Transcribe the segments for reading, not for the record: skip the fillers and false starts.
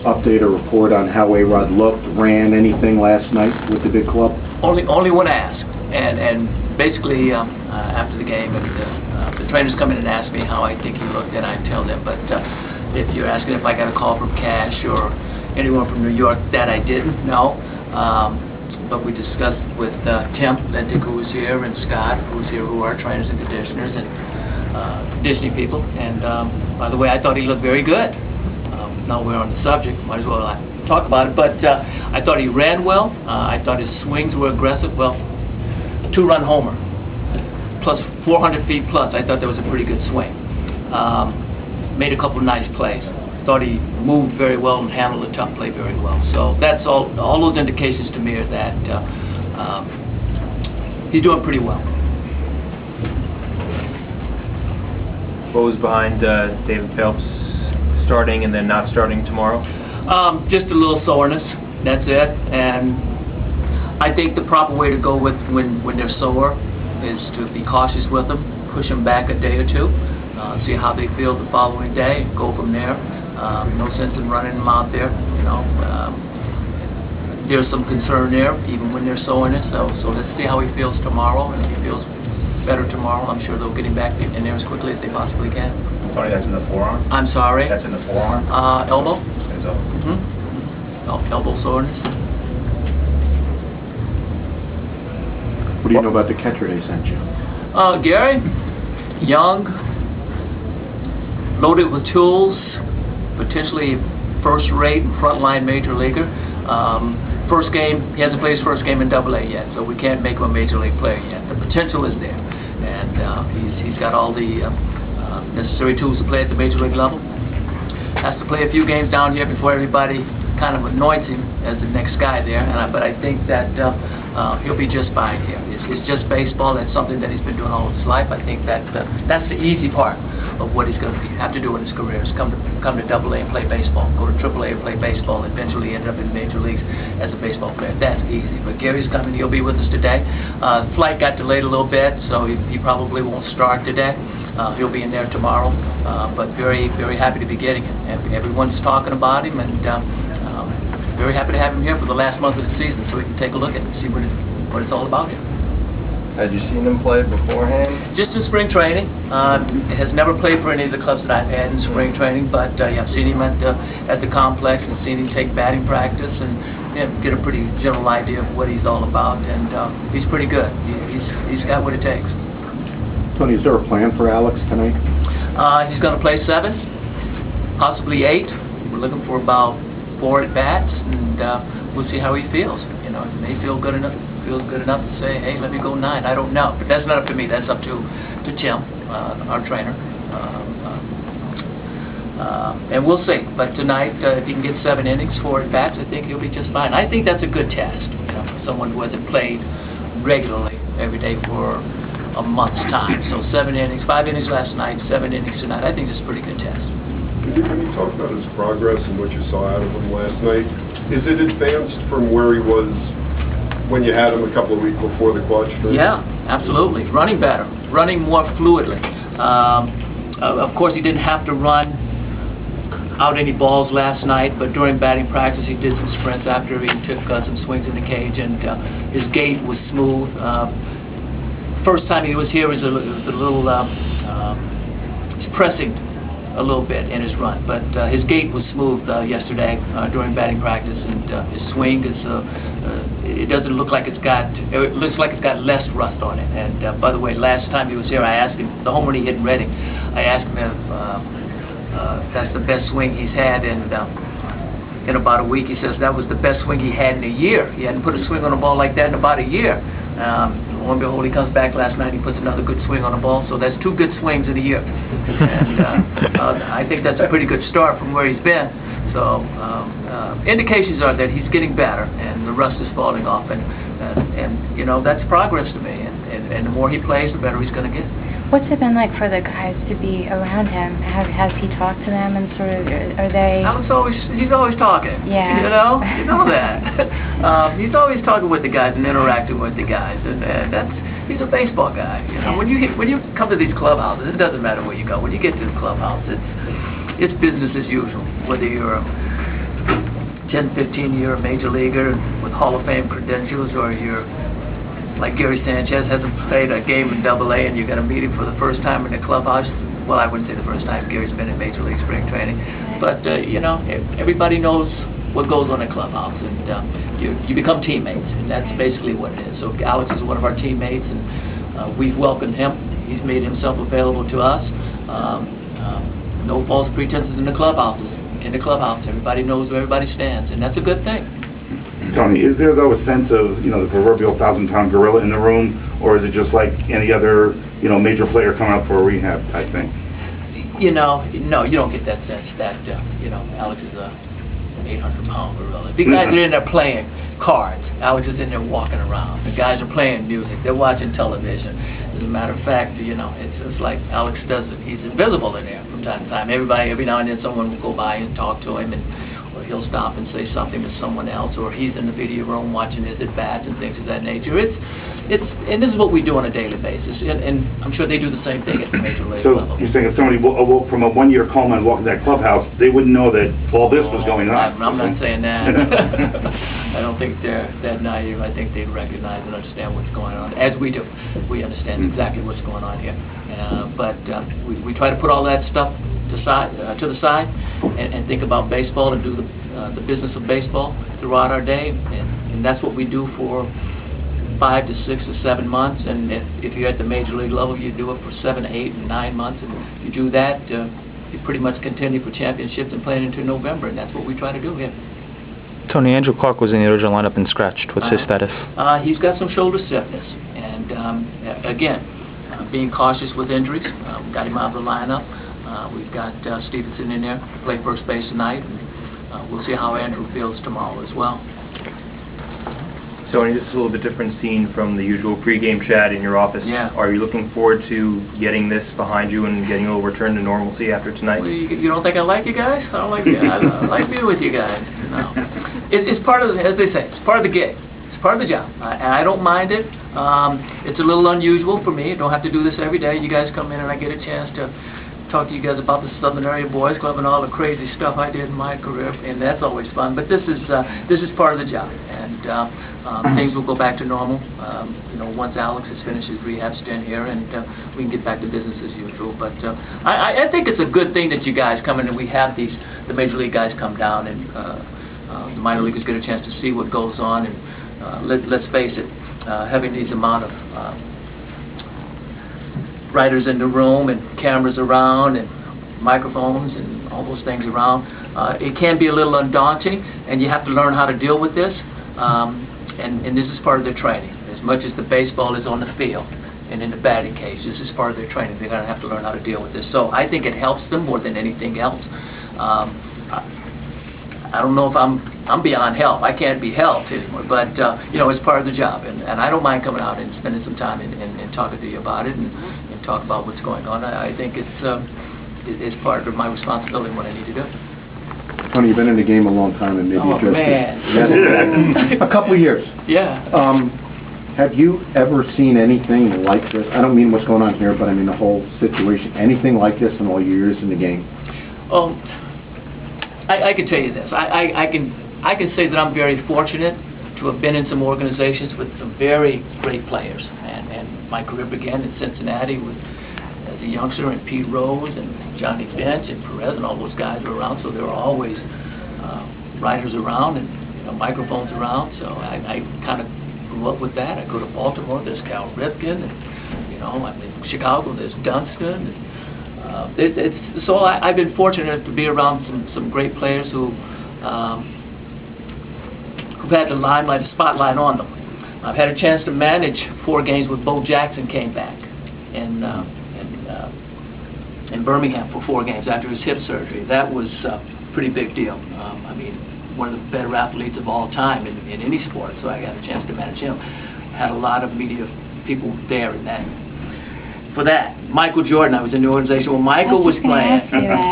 update or report on how A-Rod looked, ran, anything last night with the big club? Only when asked, and basically after the game, the trainers come in and ask me how I think he looked, and I tell them. But if you're asking if I got a call from Cash or anyone from New York, that I didn't, no. But we discussed with Tim Lentic, who was here, and Scott, who was here, who are trainers and conditioners and conditioning people. And by the way, I thought he looked very good. Now we're on the subject, might as well talk about it. But I thought he ran well. I thought his swings were aggressive. Well, a 2-run homer, plus 400 feet plus. I thought that was a pretty good swing. Made a couple of nice plays. Thought he moved very well and handled the tough play very well. So that's all those indications to me are that he's doing pretty well. What was behind David Phelps starting and then not starting tomorrow? Just a little soreness, that's it. And I think the proper way to go with when they're sore is to be cautious with them, push them back a day or two, see how they feel the following day, go from there. No sense in running them out there, you know. There's some concern there, even when they're soreness. So let's see how he feels tomorrow, and if he feels better tomorrow, I'm sure they'll get him back in there as quickly as they possibly can. Tony, that's in the forearm? I'm sorry? That's in the forearm? Elbow. It's elbow. Elbow soreness. What do you know about the catcher they sent you? Gary, young, loaded with tools, potentially first-rate frontline major leaguer. First game, he hasn't played his first game in AA yet, so we can't make him a major league player yet. The potential is there, and he's got all the necessary tools to play at the major league level. Has to play a few games down here before everybody kind of anoints him as the next guy there. But I think that he'll be just fine here. It's just baseball. That's something that he's been doing all his life. I think that that's the easy part of what he's going to have to do in his career is come to AA and play baseball, go to AAA and play baseball, and eventually end up in the major leagues as a baseball player. That's easy. But Gary's coming. He'll be with us today. Flight got delayed a little bit, so he probably won't start today. He'll be in there tomorrow, but very, very happy to be getting him. Everyone's talking about him, and very happy to have him here for the last month of the season so we can take a look at it and see what it's all about here. Had you seen him play beforehand? Just in spring training. Has never played for any of the clubs that I've had in spring training, but yeah, I've seen him at the complex and seen him take batting practice and get a pretty general idea of what he's all about, and he's pretty good. He's got what it takes. Tony, is there a plan for Alex tonight? He's going to play 7, possibly 8. We're looking for about 4 at-bats, and we'll see how he feels. You know, he may feel good enough to say, hey, let me go 9. I don't know, but that's not up to me. That's up to Tim, our trainer. And we'll see. But tonight, if he can get 7 innings, 4 at-bats, I think he'll be just fine. I think that's a good test, you know, for someone who hasn't played regularly every day for a month's time. So 7 innings, 5 innings last night, 7 innings tonight. I think that's a pretty good test. Can you talk about his progress and what you saw out of him last night? Is it advanced from where he was when you had him a couple of weeks before the clutch? Yeah, absolutely. Running better, running more fluidly. Of course, he didn't have to run out any balls last night, but during batting practice, he did some sprints after he took some swings in the cage, and his gait was smooth. First time he was here, he was a little pressing a little bit in his run, but his gait was smooth yesterday during batting practice, and his swing is it doesn't look like it looks like it's got less rust on it. And by the way, last time he was here, I asked him, the home run he hit in Reading, I asked him if that's the best swing he's had in about a week. He says that was the best swing he had in a year. He hadn't put a swing on a ball like that in about a year. Lo and behold, he comes back last night, he puts another good swing on the ball, so that's 2 good swings in a year. And I think that's a pretty good start from where he's been. So indications are that he's getting better, and the rust is falling off, and you know, that's progress to me, and the more he plays, the better he's going to get. What's it been like for the guys to be around him? Has he talked to them, and sort of, are they... He's always talking. Yeah. You know that. He's always talking with the guys and interacting with the guys, and he's a baseball guy. You know, Yeah. when you come to these clubhouses, it doesn't matter where you go. When you get to the clubhouse, it's business as usual. Whether you're 10, 15-year major leaguer with Hall of Fame credentials, or you're like Gary Sanchez, hasn't played a game in Double-A, and you're going to meet him for the first time in the clubhouse. Well, I wouldn't say the first time. Gary's been in Major League spring training. But, you know, everybody knows what goes on in the clubhouse, and you become teammates, and that's basically what it is. So Alex is one of our teammates, and we've welcomed him. He's made himself available to us. No false pretenses in the clubhouse. Everybody knows where everybody stands, and that's a good thing. Tony, is there, though, a sense of, you know, the proverbial 1,000-pound gorilla in the room, or is it just like any other, you know, major player coming up for a rehab type thing? You know, no, you don't get that sense that, you know, Alex is a 800-pound gorilla. The guys are in there playing cards. Alex is in there walking around. The guys are playing music. They're watching television. As a matter of fact, you know, it's like Alex does it. He's invisible in there from time to time. Every now and then someone will go by and talk to him, or he'll stop and say something to someone else, or he's in the video room watching his at-bats and things of that nature. And this is what we do on a daily basis, and I'm sure they do the same thing at the major league level. So you're saying if somebody awoke from a one-year coma and walked in that clubhouse, they wouldn't know that all this was going on? I'm not saying that. I don't think they're that naive. I think they recognize and understand what's going on, as we do. We understand exactly what's going on here. But we try to put all that stuff to the side and think about baseball and do the business of baseball throughout our day, and that's what we do for 5 to 6 to 7 months, and if you're at the major league level, you do it for 7, 8, and 9 months, and you do that, you pretty much continue for championships and playing into November, and that's what we try to do here. Tony, Andrew Clark was in the original lineup and scratched. What's his status? He's got some shoulder stiffness, and again, being cautious with injuries. We got him out of the lineup. We've got Stevenson in there, play first base tonight, and we'll see how Andrew feels tomorrow as well. Tony, this is a little bit different scene from the usual pregame chat in your office. Yeah. Are you looking forward to getting this behind you and getting a little return to normalcy after tonight? Well, you don't think I like you guys? I don't like you. I like being with you guys. No. It's part of, as they say, it's part of the gig. It's part of the job. And I don't mind it. It's a little unusual for me. I don't have to do this every day. You guys come in and I get a chance to talk to you guys about the Southern Area Boys Club and all the crazy stuff I did in my career, and that's always fun. But this is part of the job, and things will go back to normal. You know, once Alex has finished his rehab stint here, and we can get back to business as usual. But I think it's a good thing that you guys come in and we have the major league guys come down, and the minor leaguers get a chance to see what goes on. And let's face it, having these amount of writers in the room and cameras around and microphones and all those things around, it can be a little undaunting, and you have to learn how to deal with this, and this is part of their training. As much as the baseball is on the field and in the batting cage, this is part of their training. They're going to have to learn how to deal with this. So I think it helps them more than anything else. I don't know if I'm beyond help. I can't be helped anymore, but you know, it's part of the job, and I don't mind coming out and spending some time and talking to you about it and talk about what's going on. I think it's part of my responsibility and what I need to do. Tony, you've been in the game a long time, and maybe Oh, just man. a couple years. Yeah. Have you ever seen anything like this? I don't mean what's going on here, but I mean the whole situation. Anything like this in all your years in the game? I can tell you this. I can say that I'm very fortunate to have been in some organizations with some very great players, and my career began in Cincinnati as a youngster, and Pete Rose and Johnny Bench and Perez and all those guys were around, so there were always writers around and, you know, microphones around. So I kind of grew up with that. I go to Baltimore, there's Cal Ripken, and, you know, I'm in Chicago, there's Dunston, and so I've been fortunate to be around some great players who've had the limelight, the spotlight on them. I've had a chance to manage 4 games when Bo Jackson came back in Birmingham for 4 games after his hip surgery. That was a pretty big deal. I mean, one of the better athletes of all time in any sport, so I got a chance to manage him. Had a lot of media people there in that. For that, Michael Jordan, I was in the organization when Michael was playing.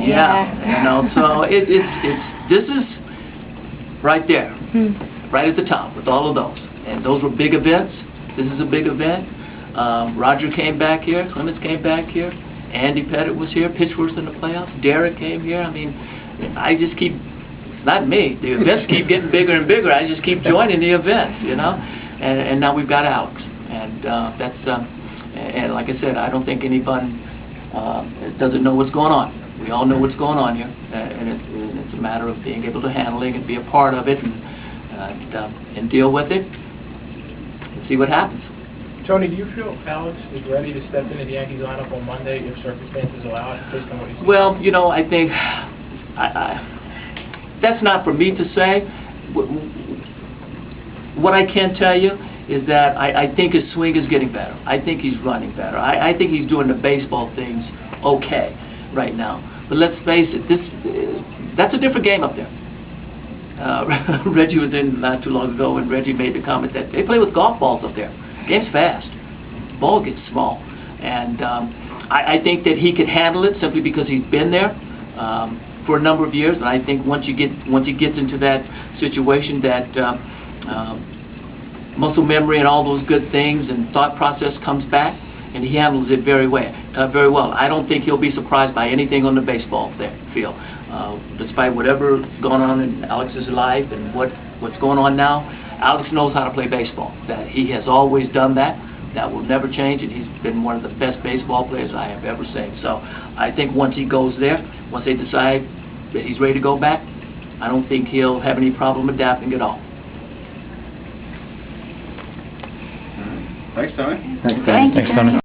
Yeah. You know, so this is right there, right at the top with all of those. And those were big events. This is a big event. Roger came back here. Clemens came back here. Andy Pettit was here. Pitchworth's in the playoffs. Derek came here. I mean, I just keep not me. The events keep getting bigger and bigger. I just keep joining the events, you know. And now we've got Alex, and and like I said, I don't think anyone doesn't know what's going on. We all know what's going on here, and it's a matter of being able to handle it and be a part of it and deal with it and see what happens. Tony, do you feel Alex is ready to step into the Yankees lineup on Monday if circumstances allow it, based on what he's Well, you know, I think that's not for me to say. What I can tell you is that I think his swing is getting better. I think he's running better. I think he's doing the baseball things okay right now. But let's face it, that's a different game up there. Reggie was in not too long ago, and Reggie made the comment that they play with golf balls up there. Game's fast. Ball gets small. And I think that he could handle it simply because he's been there for a number of years. And I think once he gets into that situation, that muscle memory and all those good things and thought process comes back, and he handles it very well. I don't think he'll be surprised by anything on the baseball field. Despite whatever's going on in Alex's life and what's going on now, Alex knows how to play baseball. That he has always done that. That will never change, and he's been one of the best baseball players I have ever seen. So I think once he goes there, once they decide that he's ready to go back, I don't think he'll have any problem adapting at all. Thanks, Tony. Thanks, Tony. Thanks, Tony.